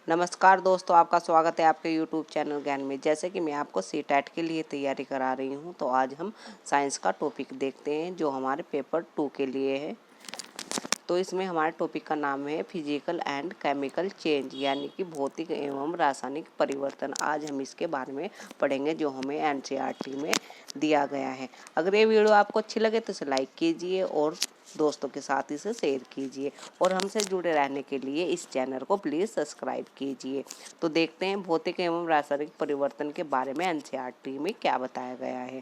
नमस्कार दोस्तों, आपका स्वागत है आपके यूट्यूब चैनल ज्ञान में। जैसे कि मैं आपको सीटेट के लिए तैयारी करा रही हूं, तो आज हम साइंस का टॉपिक देखते हैं जो हमारे पेपर 2 के लिए है। तो इसमें हमारे टॉपिक का नाम है फिजिकल एंड केमिकल चेंज, यानी कि भौतिक एवं रासायनिक परिवर्तन। आज हम इसके बारे में पढ़ेंगे जो हमें एनसीईआरटी में दिया गया है। अगर ये वीडियो आपको अच्छी लगे तो इसे लाइक कीजिए और दोस्तों के साथ इसे शेयर कीजिए, और हमसे जुड़े रहने के लिए इस चैनल को प्लीज़ सब्सक्राइब कीजिए। तो देखते हैं भौतिक एवं रासायनिक परिवर्तन के बारे में एनसीईआरटी में क्या बताया गया है।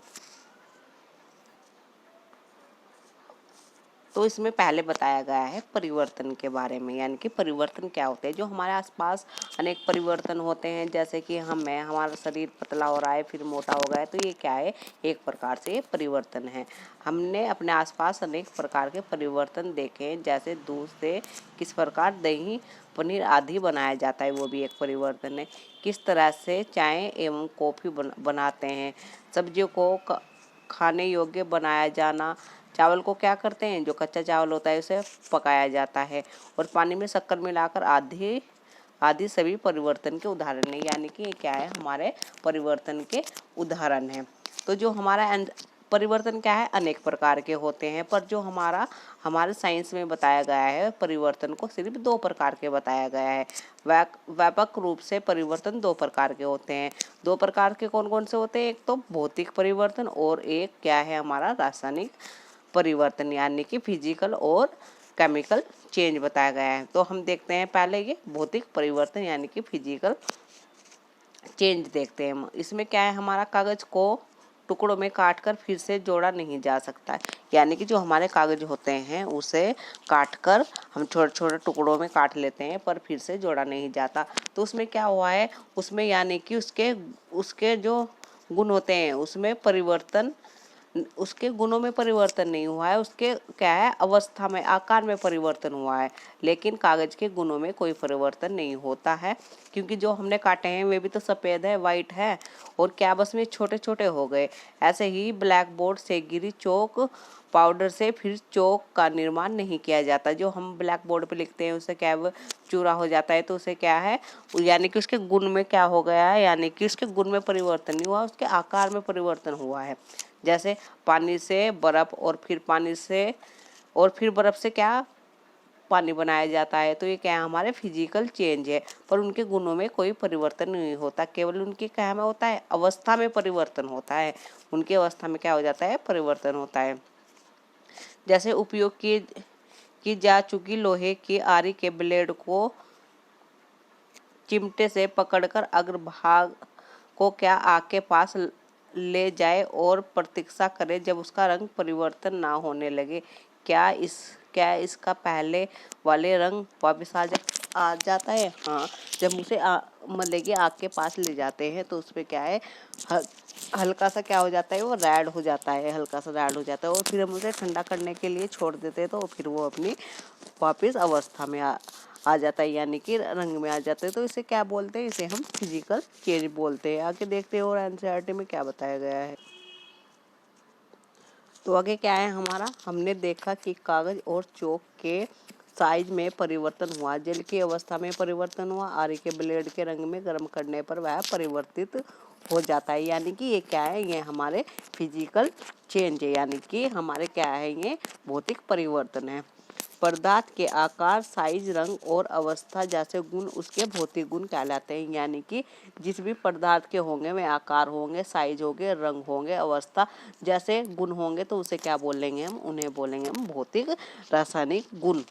तो इसमें पहले बताया गया है परिवर्तन के बारे में, यानी कि परिवर्तन क्या होते हैं। जो हमारे आसपास अनेक परिवर्तन होते हैं, जैसे कि हमारा शरीर पतला हो रहा है फिर मोटा हो गया है, तो ये क्या है, एक प्रकार से परिवर्तन है। हमने अपने आसपास अनेक प्रकार के परिवर्तन देखे हैं, जैसे दूध से किस प्रकार दही पनीर आदि बनाया जाता है, वो भी एक परिवर्तन है। किस तरह से चाय एवं कॉफ़ी बनाते हैं। सब्जियों को खाने योग्य बनाया जाना। चावल को क्या करते हैं, जो कच्चा चावल होता है उसे पकाया जाता है, और पानी में शक्कर मिलाकर आदि सभी परिवर्तन के उदाहरण है। यानी कि ये क्या है, हमारे परिवर्तन के उदाहरण हैं। तो जो हमारा परिवर्तन क्या है, अनेक प्रकार के होते हैं, पर जो हमारे साइंस में बताया गया है परिवर्तन को सिर्फ 2 प्रकार के बताया गया है। व्यापक रूप से परिवर्तन 2 प्रकार के होते हैं। 2 प्रकार के कौन कौन से होते हैं, एक तो भौतिक परिवर्तन और एक क्या है हमारा रासायनिक परिवर्तन, यानी कि फिजिकल और केमिकल चेंज बताया गया है। तो हम देखते हैं पहले ये भौतिक परिवर्तन यानी कि फिजिकल चेंज देखते हैं। इसमें क्या है, हमारा कागज को टुकड़ों में काटकर फिर से जोड़ा नहीं जा सकता है। यानी कि जो हमारे कागज होते हैं उसे काटकर हम छोटे छोटे टुकड़ों में काट लेते हैं, पर फिर से जोड़ा नहीं जाता। तो उसमें क्या हुआ है, उसमें यानी कि उसके जो गुण होते हैं उसमें परिवर्तन, उसके गुणों में परिवर्तन नहीं हुआ है, उसके क्या है अवस्था में आकार में परिवर्तन हुआ है, लेकिन कागज के गुणों में कोई परिवर्तन नहीं होता है, क्योंकि जो हमने काटे हैं वे भी तो सफ़ेद है, वाइट है, और क्या बस में छोटे छोटे हो गए। ऐसे ही ब्लैक बोर्ड से गिरी चौक पाउडर से फिर चौक का निर्माण नहीं किया जाता। जो हम ब्लैक बोर्ड पे लिखते हैं उससे क्या वो चूरा हो जाता है, तो उसे क्या है, यानी कि उसके गुण में क्या हो गया है, यानी कि उसके गुण में परिवर्तन नहीं हुआ, उसके आकार में परिवर्तन हुआ है। जैसे पानी से बर्फ और फिर बर्फ से क्या पानी बनाया जाता है, तो ये क्या हमारे फिजिकल चेंज है, पर उनके गुणों में कोई परिवर्तन नहीं होता, केवल उनकी क्या में होता है, अवस्था में परिवर्तन होता है। उनकी अवस्था में क्या हो जाता है, परिवर्तन होता है। जैसे उपयोग की जा चुकी लोहे की आरी के ब्लेड को चिमटे से पकड़कर अग्रभाग को क्या आग के पास ले जाए और प्रतीक्षा करे जब उसका रंग परिवर्तन ना होने लगे। क्या इसका पहले वाले रंग वापस आ जाता है। हाँ, जब उसे मतलब कि आग के पास ले जाते हैं तो उसपे क्या है, हल्का सा क्या हो जाता है, वो रेड हो जाता है, हल्का सा रेड हो जाता है, और फिर हम उसे ठंडा करने के लिए छोड़ देते हैं, तो फिर वो अपनी वापस अवस्था में आ जाता है, यानी कि रंग में आ जाते हैं। तो इसे क्या बोलते हैं, इसे हम फिजिकल चेंज बोलते हैं। आगे देखते हैं और एनसीईआरटी में क्या बताया गया है। तो आगे क्या है हमारा, हमने देखा कि कागज और चौक के साइज में परिवर्तन हुआ, जल की अवस्था में परिवर्तन हुआ, आरी के ब्लेड के रंग में गर्म करने पर वह परिवर्तित हो जाता है। यानी कि ये क्या है, ये हमारे फिजिकल चेंज है, यानी कि हमारे क्या है, ये भौतिक परिवर्तन है। पदार्थ के आकार, साइज, रंग और अवस्था जैसे गुण उसके भौतिक गुण कहलाते हैं। यानी कि जिस भी पदार्थ के होंगे वे आकार होंगे, साइज होंगे, रंग होंगे, अवस्था जैसे गुण होंगे, तो उसे क्या बोलेंगे हम, उन्हें बोलेंगे हम भौतिक रासायनिक गुण।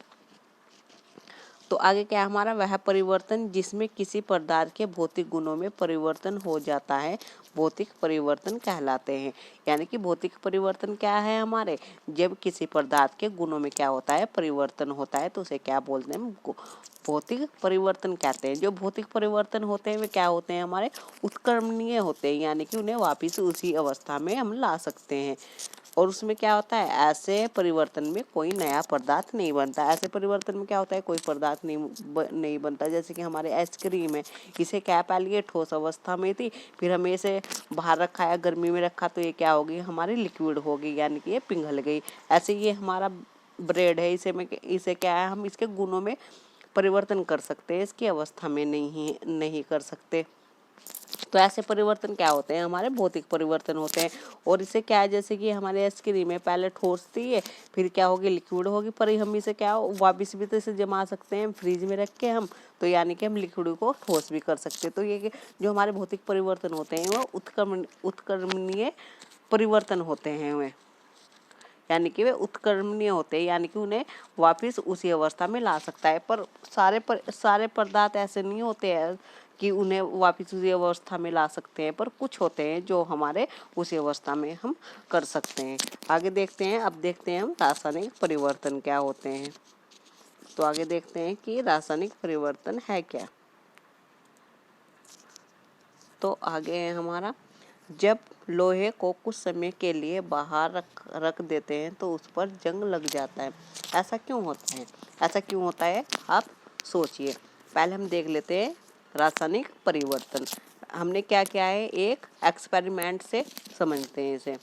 तो आगे क्या हमारा, वह परिवर्तन जिसमें किसी पदार्थ के भौतिक गुणों में परिवर्तन हो जाता है भौतिक परिवर्तन कहलाते हैं। यानी कि भौतिक परिवर्तन क्या है हमारे, जब किसी पदार्थ के गुणों में क्या होता है, परिवर्तन होता है, तो उसे क्या बोलते हैं, भौतिक परिवर्तन कहते हैं। जो भौतिक परिवर्तन होते हैं वे क्या होते हैं, हमारे उत्क्रमणीय होते हैं, यानी कि उन्हें वापिस उसी अवस्था में हम ला सकते हैं। और उसमें क्या होता है, ऐसे परिवर्तन में कोई नया पदार्थ नहीं बनता। ऐसे परिवर्तन में क्या होता है, कोई पदार्थ नहीं बनता। जैसे कि हमारे आइसक्रीम है, इसे क्या पहले ये ठोस अवस्था में थी, फिर हमें इसे बाहर रखा या गर्मी में रखा तो ये क्या होगी, हमारी लिक्विड होगी, यानी कि ये पिघल गई। ऐसे ये हमारा ब्रेड है, इसे क्या है, हम इसके गुणों में परिवर्तन कर सकते हैं, इसकी अवस्था में नहीं कर सकते। तो ऐसे परिवर्तन क्या होते हैं, हमारे भौतिक परिवर्तन होते हैं। और इसे क्या है, जैसे कि हमारे आइसक्रीम में पहले ठोस थी है, फिर क्या होगी, लिक्विड होगी, पर हम इसे क्या वापस भी तो इसे जमा सकते हैं फ्रिज में रख के हम, तो यानी कि हम लिक्विड को ठोस भी कर सकते हैं। तो ये जो हमारे भौतिक परिवर्तन होते हैं वो उत्क्रमणीय परिवर्तन होते हैं, वे यानी कि वे उत्क्रमणीय होते हैं, यानी कि उन्हें वापस उसी अवस्था में ला सकता है। पर सारे पदार्थ ऐसे नहीं होते हैं कि उन्हें वापस उसी अवस्था में ला सकते हैं, पर कुछ होते हैं जो हमारे उसी अवस्था में हम कर सकते हैं। आगे देखते हैं, अब देखते हैं हम रासायनिक परिवर्तन क्या होते हैं। तो आगे देखते हैं कि रासायनिक परिवर्तन है क्या। तो आगे है हमारा, जब लोहे को कुछ समय के लिए बाहर रख देते हैं तो उस पर जंग लग जाता है। ऐसा क्यों होता है, ऐसा क्यों होता है, आप सोचिए। पहले हम देख लेते हैं रासायनिक परिवर्तन। हमने क्या किया है, एक एक्सपेरिमेंट से समझते हैं इसे।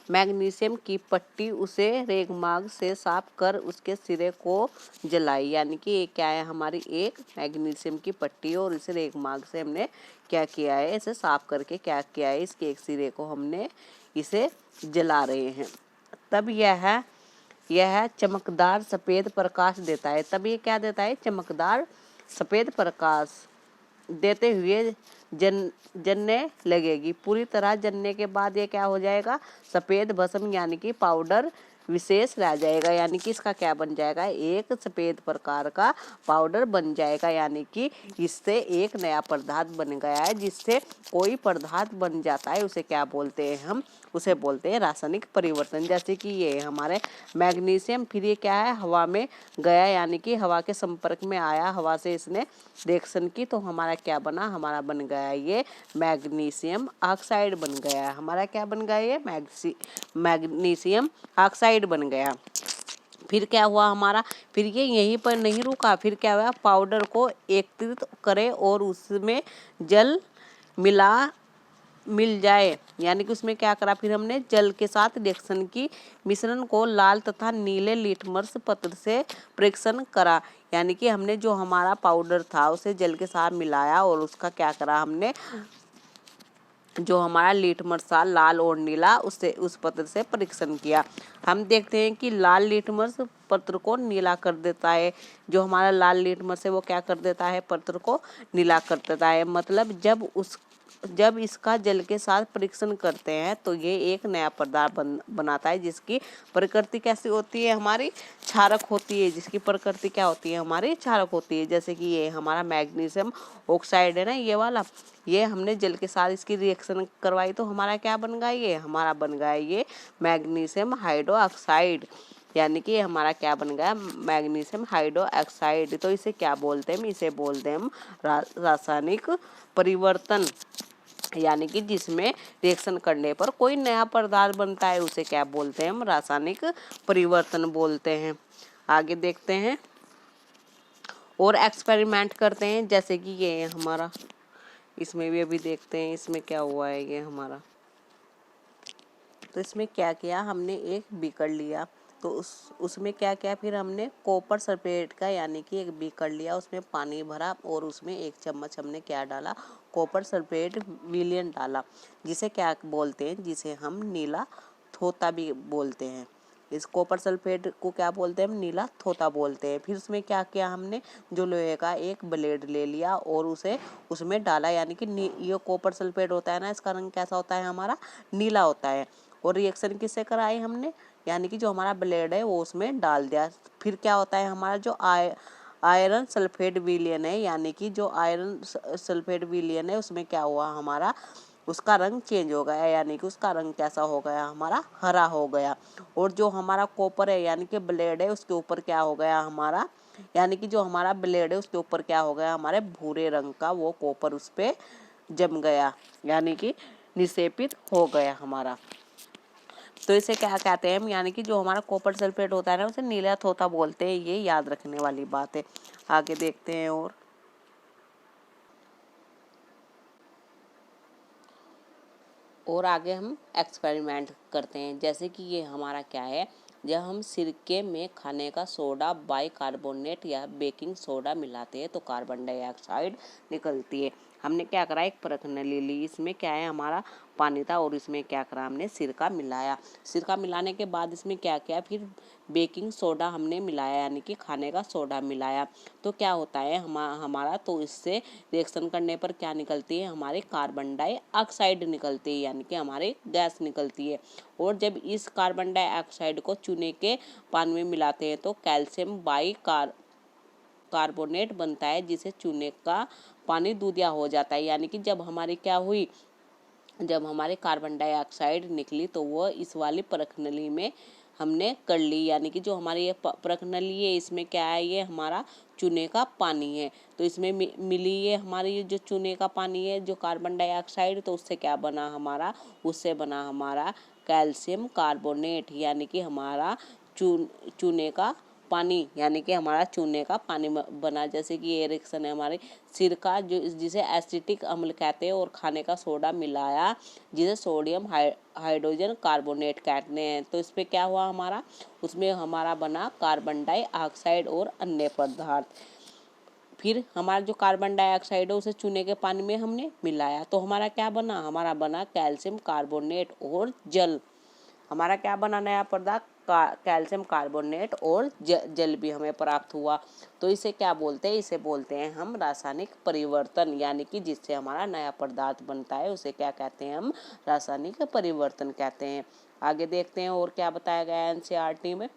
मैग्नीशियम की पट्टी उसे रेगमाग से साफ कर उसके सिरे को जलाई, यानी कि ये क्या है, हमारी एक मैग्नीशियम की पट्टी और इसे रेगमाग से हमने क्या किया है, इसे साफ करके क्या किया है, इसके एक सिरे को हमने इसे जला रहे हैं। तब यह चमकदार सफ़ेद प्रकाश देता है। तब ये क्या देता है, चमकदार सफ़ेद प्रकाश देते हुए जनने लगेगी। पूरी तरह जनने के बाद ये क्या हो जाएगा, सफ़ेद भस्म यानी कि पाउडर विशेष रह जाएगा, यानी कि इसका क्या बन जाएगा, एक सफ़ेद प्रकार का पाउडर बन जाएगा। यानी कि इससे एक नया पदार्थ बन गया है। जिससे कोई पदार्थ बन जाता है उसे क्या बोलते हैं, हम उसे बोलते हैं रासायनिक परिवर्तन। जैसे कि ये हमारे मैग्नीशियम, फिर ये क्या है, हवा में गया, यानी कि हवा के संपर्क में आया, हवा से इसने रिएक्शन की, तो हमारा क्या बना, हमारा बन गया ये मैग्नीशियम ऑक्साइड बन गया। हमारा क्या बन गया, ये मैग्नीशियम ऑक्साइड बन गया। फिर क्या हुआ हमारा, फिर ये यहीं पर नहीं रुका, फिर क्या हुआ, पाउडर को एकत्रित करे और उसमें जल मिल जाए, यानी कि उसमें क्या करा, फिर हमने जल के साथ रिएक्शन की, मिश्रण को लाल तथा नीले लिटमस पत्र से परीक्षण करा। यानी कि हमने जो हमारा पाउडर था उसे जल के साथ मिलाया और उसका क्या करा, हमने जो हमारा लिटमस था लाल और नीला, उससे उस पत्र से परीक्षण किया। हम देखते हैं कि लाल लिटमस पत्र को नीला कर देता है, जो हमारा लाल लिटमस है वो क्या कर देता है, पत्र को नीला कर देता है। मतलब जब इसका जल के साथ परीक्षण करते हैं तो ये एक नया पदार्थ बनाता है, जिसकी प्रकृति कैसी होती है, हमारी क्षारक होती है। जिसकी प्रकृति क्या होती है, हमारी क्षारक होती है। जैसे कि ये हमारा मैग्नीशियम ऑक्साइड है ना, ये वाला, ये हमने जल के साथ इसकी रिएक्शन करवाई तो हमारा क्या बन गया, ये हमारा बन गया ये मैग्नीशियम हाइड्रोक्साइड। यानी कि हमारा क्या बन गया, मैग्नीशियम हाइड्रोक्साइड। तो इसे क्या बोलते हैं, इसे बोलते हैं हम रासायनिक परिवर्तन। यानी कि जिसमें रिएक्शन करने पर कोई नया पदार्थ बनता है उसे क्या बोलते हैं, हम रासायनिक परिवर्तन बोलते हैं। आगे देखते हैं और एक्सपेरिमेंट करते हैं। जैसे कि ये है हमारा, इसमें भी अभी देखते हैं इसमें क्या हुआ है, ये हमारा, तो इसमें क्या किया, हमने एक बीकर लिया, तो उसमें क्या किया, फिर हमने कॉपर सल्फेट का यानी कि एक बीकर लिया, उसमें पानी भरा और उसमें 1 चम्मच हमने क्या डाला, कॉपर सल्फेट विलयन डाला, जिसे क्या बोलते हैं, जिसे हम नीला थोता भी बोलते हैं। इस कॉपर सल्फेट को क्या बोलते हैं, हम नीला थोता बोलते हैं। फिर उसमें क्या किया, हमने जो लोहे का एक ब्लेड ले लिया और उसे उसमें डाला, यानी कि ये कॉपर सल्फेट होता है ना, इसका रंग कैसा होता है, हमारा नीला होता है। और रिएक्शन किससे कराई हमने, यानी कि जो हमारा ब्लेड है वो उसमें डाल दिया। फिर क्या होता है, हमारा जो आयरन सल्फेट विलयन है, यानी कि जो आयरन सल्फेट विलयन है उसमें क्या हुआ, हमारा उसका रंग चेंज हो गया, यानी कि उसका रंग कैसा हो गया, हमारा हरा हो गया। और जो हमारा कॉपर है यानी कि ब्लेड है, उसके ऊपर क्या हो गया हमारा, यानी कि जो हमारा ब्लेड है उसके ऊपर क्या हो गया, हमारे भूरे रंग का वो कॉपर उस पर जम गया, यानी कि निक्षेपित हो गया हमारा। तो इसे क्या कहते हैं हम, यानी कि जो हमारा कॉपर सल्फेट होता है ना उसे नीला थोथा बोलते हैं। ये याद रखने वाली बात है। आगे देखते हैं और आगे हम एक्सपेरिमेंट करते हैं। जैसे कि ये हमारा क्या है, जब हम सिरके में खाने का सोडा बाइकार्बोनेट या बेकिंग सोडा मिलाते हैं तो कार्बन डाइऑक्साइड निकलती है। हमने क्या करा, एक परख नली ली, इसमें क्या है हमारा पानी था और इसमें क्या करा हमने सिरका मिलाया। सिरका मिलाने के बाद इसमें क्या किया, फिर बेकिंग सोडा हमने मिलाया यानी कि खाने का सोडा मिलाया। तो क्या होता है हमारा तो इससे रिएक्शन करने पर क्या निकलती है, हमारे कार्बन डाइऑक्साइड निकलती है यानी कि हमारे गैस निकलती है। और जब इस कार्बन डाइऑक्साइड को चूने के पानी में मिलाते हैं तो कैल्शियम कार्बोनेट बनता है, जिसे चूने का पानी दूधिया हो जाता है। यानी कि जब हमारे कार्बन डाइऑक्साइड निकली तो वो इस वाली परख नली में हमने कर ली, यानी कि जो हमारी ये परख नली है इसमें क्या है, ये हमारा चूने का पानी है। तो इसमें मिली ये हमारी जो चूने का पानी है, जो कार्बन डाइऑक्साइड, तो उससे क्या बना उससे बना हमारा कैल्शियम कार्बोनेट, यानी कि हमारा चूने का पानी, यानी कि हमारा चूने का पानी बना। जैसे कि ये रिएक्शन है हमारे सिरका जिसे एसिटिक अम्ल कहते हैं और खाने का सोडा मिलाया जिसे सोडियम हाइड्रोजन कार्बोनेट कहते हैं। तो इस पे क्या हुआ उसमें हमारा बना कार्बन डाइऑक्साइड और अन्य पदार्थ। फिर हमारा जो कार्बन डाइऑक्साइड है उसे चूने के पानी में हमने मिलाया तो हमारा क्या बना, हमारा बना कैल्शियम कार्बोनेट और जल। हमारा क्या बना नया पदार्थ, कैल्शियम कार्बोनेट और जल भी हमें प्राप्त हुआ। तो इसे क्या बोलते हैं, इसे बोलते हैं हम रासायनिक परिवर्तन, यानी कि जिससे हमारा नया पदार्थ बनता है उसे क्या कहते हैं, हम रासायनिक परिवर्तन कहते हैं। आगे देखते हैं और क्या बताया गया है एनसीईआरटी में।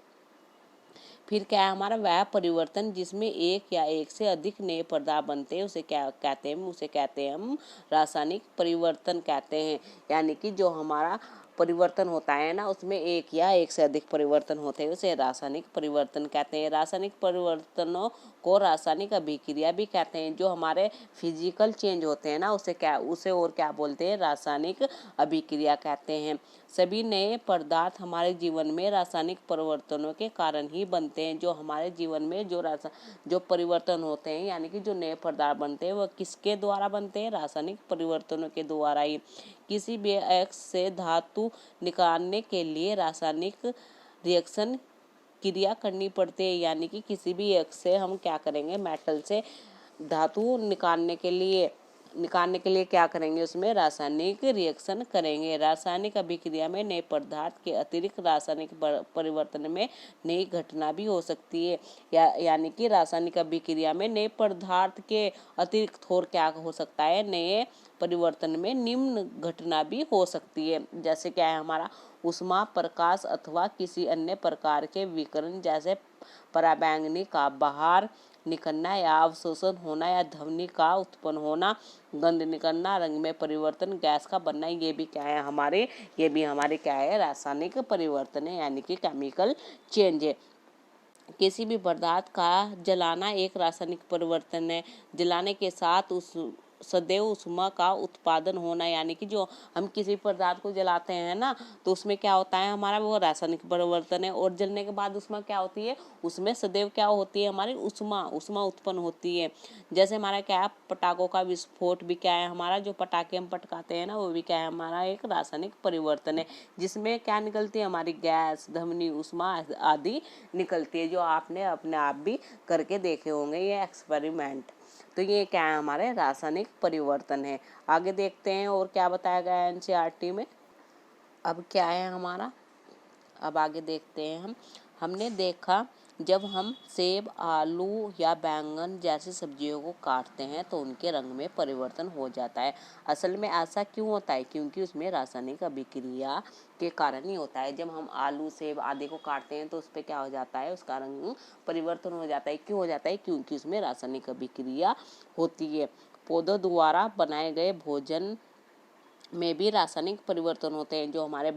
फिर क्या है हमारा वह परिवर्तन जिसमें एक या एक से अधिक नए पदार्थ बनते हैं उसे क्या कहते हैं, उसे कहते हैं हम रासायनिक परिवर्तन कहते हैं। यानी कि जो हमारा परिवर्तन होता है ना उसमें एक या एक से अधिक परिवर्तन होते हैं उसे रासायनिक परिवर्तन कहते हैं। रासायनिक परिवर्तनों को रासायनिक अभिक्रिया भी कहते हैं। जो हमारे फिजिकल चेंज होते हैं ना उसे और क्या बोलते हैं, रासायनिक अभिक्रिया कहते हैं। सभी नए पदार्थ हमारे जीवन में रासायनिक परिवर्तनों के कारण ही बनते हैं। जो हमारे जीवन में जो परिवर्तन होते हैं यानी कि जो नए पदार्थ बनते हैं वह किसके द्वारा बनते हैं, रासायनिक परिवर्तनों के द्वारा ही। किसी भी अयस्क से धातु निकालने के लिए रासायनिक रिएक्शन क्रिया करनी पड़ती है। यानी कि किसी भी अयस्क से हम क्या करेंगे, मेटल से धातु निकालने के लिए क्या करेंगे, उसमें रासायनिक रिएक्शन करेंगे। रासायनिक अभिक्रिया में नए पदार्थ के अतिरिक्त रासायनिक परिवर्तन में नई घटना भी हो सकती है। यानी कि रासायनिक अभिक्रिया में नए पदार्थ के अतिरिक्त और क्या हो सकता है, नए परिवर्तन में निम्न घटना भी हो सकती है। जैसे क्या है हमारा ऊष्मा, प्रकाश अथवा किसी अन्य प्रकार के विकिरण जैसे पराबैंगनी का बाहर निकलना या अवशोषण होना या ध्वनि का उत्पन्न होना, गंध निकलना, रंग में परिवर्तन, गैस का बनना, ये भी हमारे क्या है, रासायनिक परिवर्तन है यानी कि केमिकल चेंज है। किसी भी पदार्थ का जलाना एक रासायनिक परिवर्तन है। जलाने के साथ उस सदैव ऊष्मा का उत्पादन होना, यानी कि जो हम किसी पदार्थ को जलाते हैं ना तो उसमें क्या होता है हमारा, वो रासायनिक परिवर्तन है। और जलने के बाद उसमें क्या होती है, उसमें सदैव क्या होती है, हमारी ऊष्मा उत्पन्न होती है। जैसे हमारा क्या है, पटाखों का विस्फोट भी क्या है हमारा, जो पटाखे हम पटकाते हैं ना वो भी क्या है हमारा एक रासायनिक परिवर्तन है, जिसमें क्या निकलती है, हमारी गैस, ध्वनि, ऊष्मा आदि निकलती है, जो आपने अपने आप भी करके देखे होंगे ये एक्सपेरिमेंट। तो ये क्या है, हमारे रासायनिक परिवर्तन है। आगे देखते हैं और क्या बताया गया है एनसीईआरटी में। अब क्या है हमारा, अब आगे देखते हैं हमने देखा जब हम सेब, आलू या बैंगन जैसी सब्जियों को काटते हैं तो उनके रंग में परिवर्तन हो जाता है। असल में ऐसा क्यों होता है, क्योंकि उसमें रासायनिक अभिक्रिया के कारण ही होता है। जब हम आलू, सेब आदि को काटते हैं तो उस पर क्या हो जाता है, उसका रंग परिवर्तन हो जाता है। क्यों हो जाता है, क्योंकि उसमें रासायनिक अभिक्रिया होती है। पौधों द्वारा बनाए गए भोजन में भी रासायनिक परिवर्तन होते हैं। जो हमारे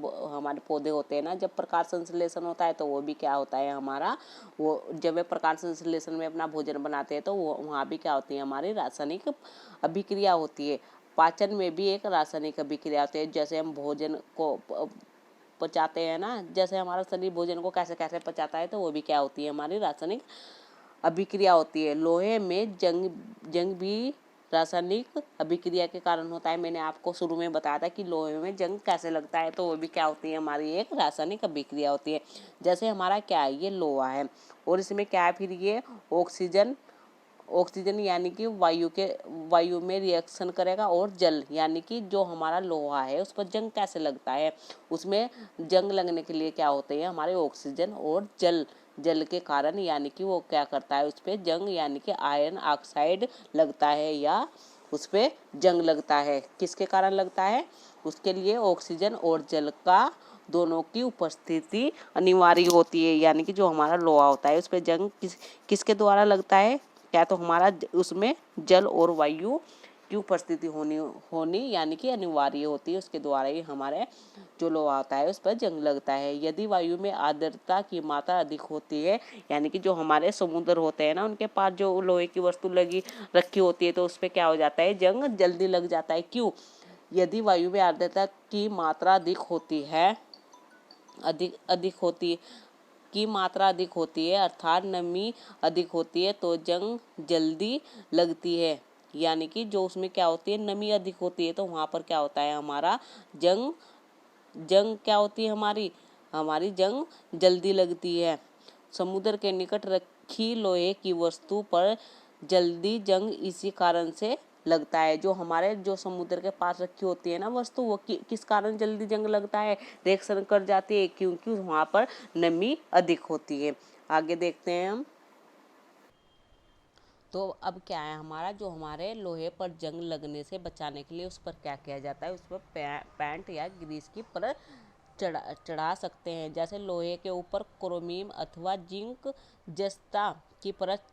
पौधे होते हैं ना, जब प्रकाश संश्लेषण होता है तो वो भी क्या होता है हमारा, वो जब वे प्रकाश संश्लेषण में अपना भोजन बनाते हैं तो वो वहाँ भी क्या होती है, हमारी रासायनिक अभिक्रिया होती है। पाचन में भी एक रासायनिक अभिक्रिया होती है। जैसे हम भोजन को पचाते हैं ना, जैसे हमारा शरीर भोजन को कैसे कैसे पचाता है तो वो भी क्या होती है, हमारी रासायनिक अभिक्रिया होती है। लोहे में जंग भी रासायनिक अभिक्रिया के कारण होता है। मैंने आपको शुरू में बताया था कि लोहे में जंग कैसे लगता है, तो वो भी क्या होती है, हमारी एक रासायनिक अभिक्रिया होती है। जैसे हमारा क्या है, ये लोहा है और इसमें क्या है, फिर ये ऑक्सीजन यानी कि वायु में रिएक्शन करेगा, और जल यानी कि जो हमारा लोहा है उस पर जंग कैसे लगता है, उसमें जंग लगने के लिए क्या होते हैं, हमारे ऑक्सीजन और जल के कारण, यानी कि वो क्या करता है, उस पर जंग यानी कि आयरन ऑक्साइड लगता है या उस पर जंग लगता है। किसके कारण लगता है, उसके लिए ऑक्सीजन और जल का दोनों की उपस्थिति अनिवार्य होती है। यानी कि जो हमारा लोहा होता है उस पर जंग किसके द्वारा लगता है, क्या तो हमारा उसमें जल और वायु की उपस्थिति होनी यानी कि अनिवार्य होती है, उसके द्वारा ही हमारे जो लोहा होता है उस पर जंग लगता है। यदि वायु में आर्द्रता की मात्रा अधिक होती है, यानी कि जो हमारे समुद्र होते हैं ना, उनके पास जो लोहे की वस्तु रखी होती है, तो उस पर क्या हो जाता है, जंग जल्दी लग जाता है। क्यों, यदि वायु में आर्द्रता की मात्रा अधिक होती है अर्थात नमी अधिक होती है, तो जंग जल्दी लगती है। यानी कि जो उसमें क्या होती है, नमी अधिक होती है, तो वहाँ पर क्या होता है, हमारा जंग क्या होती है, हमारी जंग जल्दी लगती है। समुद्र के निकट रखी लोहे की वस्तु पर जल्दी जंग इसी कारण से लगता है। जो समुद्र के पास रखी होती है ना वस्तु, वो किस कारण जल्दी जंग लगता है, रिएक्शन कर जाती है, क्योंकि वहाँ पर नमी अधिक होती है। आगे देखते हैं हम। तो अब क्या है, हमारे लोहे पर जंग लगने से बचाने के लिए उस पर क्या किया जाता है, उस पर पेंट या ग्रीस की परत चढ़ा सकते हैं। जैसे लोहे के ऊपर क्रोमियम अथवा जिंक जस्ता की परत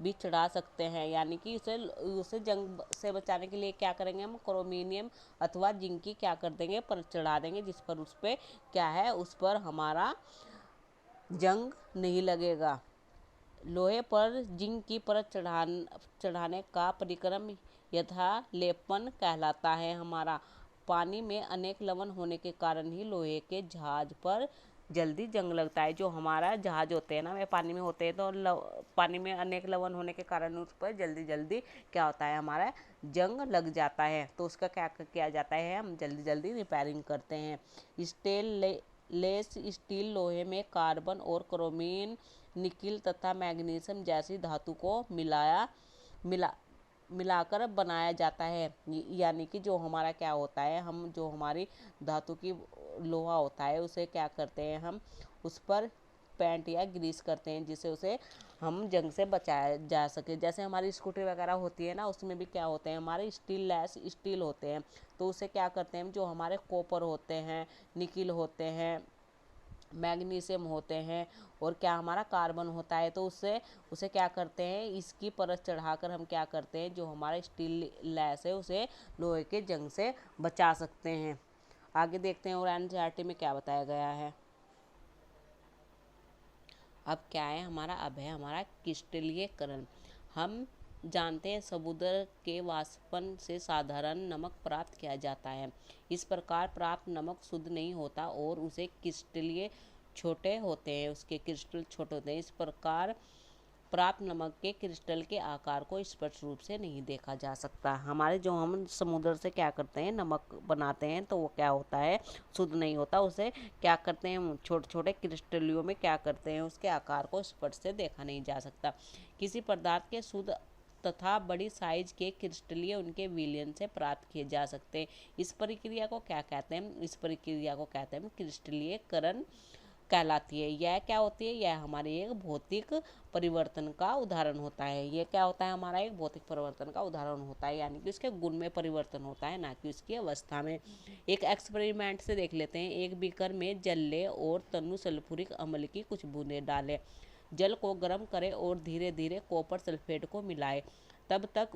भी चढ़ा सकते हैं। यानी कि उसे जंग से बचाने के लिए क्या करेंगे, हम क्रोमियम अथवा जिंक की क्या कर देंगे, परत चढ़ा देंगे, जिस पर उस पर क्या है, उस पर हमारा जंग नहीं लगेगा। लोहे पर जिंक की परत चढ़ाने का परिक्रम यथालेपन कहलाता है। हमारा पानी में अनेक लवण होने के कारण ही लोहे के जहाज पर जल्दी जंग लगता है। जो हमारा जहाज होते हैं ना, वे पानी में होते हैं, तो पानी में अनेक लवण होने के कारण उस पर जल्दी जल्दी क्या होता है, हमारा जंग लग जाता है। तो उसका क्या किया जाता है, हम जल्दी जल्दी रिपेयरिंग करते हैं। लेस स्टील लोहे में कार्बन और क्रोमियम, निकिल तथा मैग्नीशियम जैसी धातु को मिलाकर बनाया जाता है। यानी कि जो हमारा क्या होता है, जो हमारी धातु की लोहा होता है उसे क्या करते हैं, हम उस पर पेंट या ग्रीस करते हैं, जिससे उसे हम जंग से बचाया जा सके। जैसे हमारी स्कूटी वगैरह होती है ना, उसमें भी क्या होते हैं, हमारे लेस स्टील होते हैं, तो उसे क्या करते हैं, जो हमारे कॉपर होते हैं, निकिल होते हैं, मैग्नीशियम होते हैं और क्या हमारा कार्बन होता है, तो उसे क्या करते हैं, इसकी परत चढ़ाकर हम क्या करते हैं, जो हमारा स्टील लेस है उसे लोहे के जंग से बचा सकते हैं। आगे देखते हैं और एनसीईआरटी में क्या बताया गया है। अब क्या है, अब है हमारा क्रिस्टलीकरण। हम जानते हैं समुद्र के वाष्पन से साधारण नमक प्राप्त किया जाता है। इस प्रकार प्राप्त नमक शुद्ध नहीं होता और उसे क्रिस्टलीय छोटे होते हैं, उसके क्रिस्टल छोटे होते हैं। इस प्रकार प्राप्त नमक के क्रिस्टल के आकार को स्पष्ट रूप से नहीं देखा जा सकता। हम समुद्र से क्या करते हैं, नमक बनाते हैं, तो वो क्या होता है, शुद्ध नहीं होता। उसे क्या करते हैं, छोटे छोटे क्रिस्टलियों में क्या करते हैं, उसके आकार को स्पष्ट से देखा नहीं जा सकता। किसी पदार्थ के शुद्ध तथा बड़ी साइज के क्रिस्टलीय उनके विलयन से प्राप्त किए जा सकते हैं। इस प्रक्रिया को क्या कहते हैं, क्रिस्टलीकरण कहलाती है। यह क्या होती है, यह हमारे एक भौतिक परिवर्तन का उदाहरण होता है। यह क्या होता है, हमारा एक भौतिक परिवर्तन का उदाहरण होता है, यानी कि उसके गुण में परिवर्तन होता है, ना कि उसकी अवस्था में। एक एक्सपेरिमेंट से देख लेते हैं। एक बीकर में जल ले और तनु सल्फ्यूरिक अम्ल की कुछ बूंदें डालें। जल को गर्म करें और धीरे धीरे कॉपर सल्फेट को मिलाएं, तब तक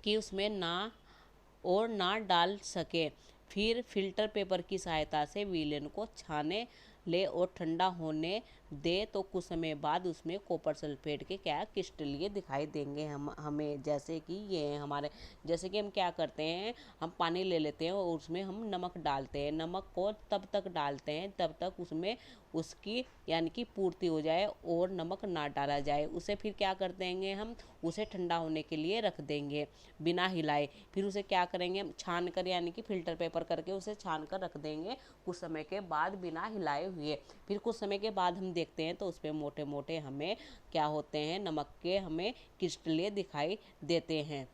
कि उसमें ना डाल सके। फिर फिल्टर पेपर की सहायता से विलयन को छाने ले और ठंडा होने दे तो कुछ समय बाद उसमें कॉपर सल्फेट के क्या क्रिस्टलीय दिखाई देंगे हमें। जैसे कि ये हमारे, जैसे कि हम क्या करते हैं, हम पानी ले लेते हैं और उसमें हम नमक डालते हैं। नमक को तब तक डालते हैं तब तक उसमें उसकी यानी कि पूर्ति हो जाए और नमक ना डाला जाए। उसे फिर क्या कर देंगे, हम उसे ठंडा होने के लिए रख देंगे बिना हिलाए। फिर उसे क्या करेंगे, हम छान कर यानी कि फिल्टर पेपर करके उसे छान कर रख देंगे कुछ समय के बाद बिना हिलाए हुए। फिर कुछ समय के बाद हम देखते हैं तो उस पर मोटे मोटे हमें क्या होते हैं, नमक के हमें क्रिस्टलें दिखाई देते हैं।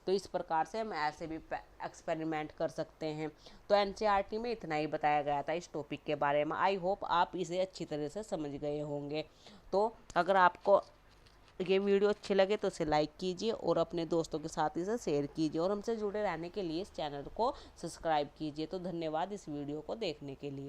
तो इस प्रकार से हम ऐसे भी एक्सपेरिमेंट कर सकते हैं। तो एनसीईआरटी में इतना ही बताया गया था इस टॉपिक के बारे में। आई होप आप इसे अच्छी तरह से समझ गए होंगे। तो अगर आपको ये वीडियो अच्छी लगे तो इसे लाइक कीजिए और अपने दोस्तों के साथ इसे शेयर कीजिए और हमसे जुड़े रहने के लिए इस चैनल को सब्सक्राइब कीजिए। तो धन्यवाद इस वीडियो को देखने के लिए।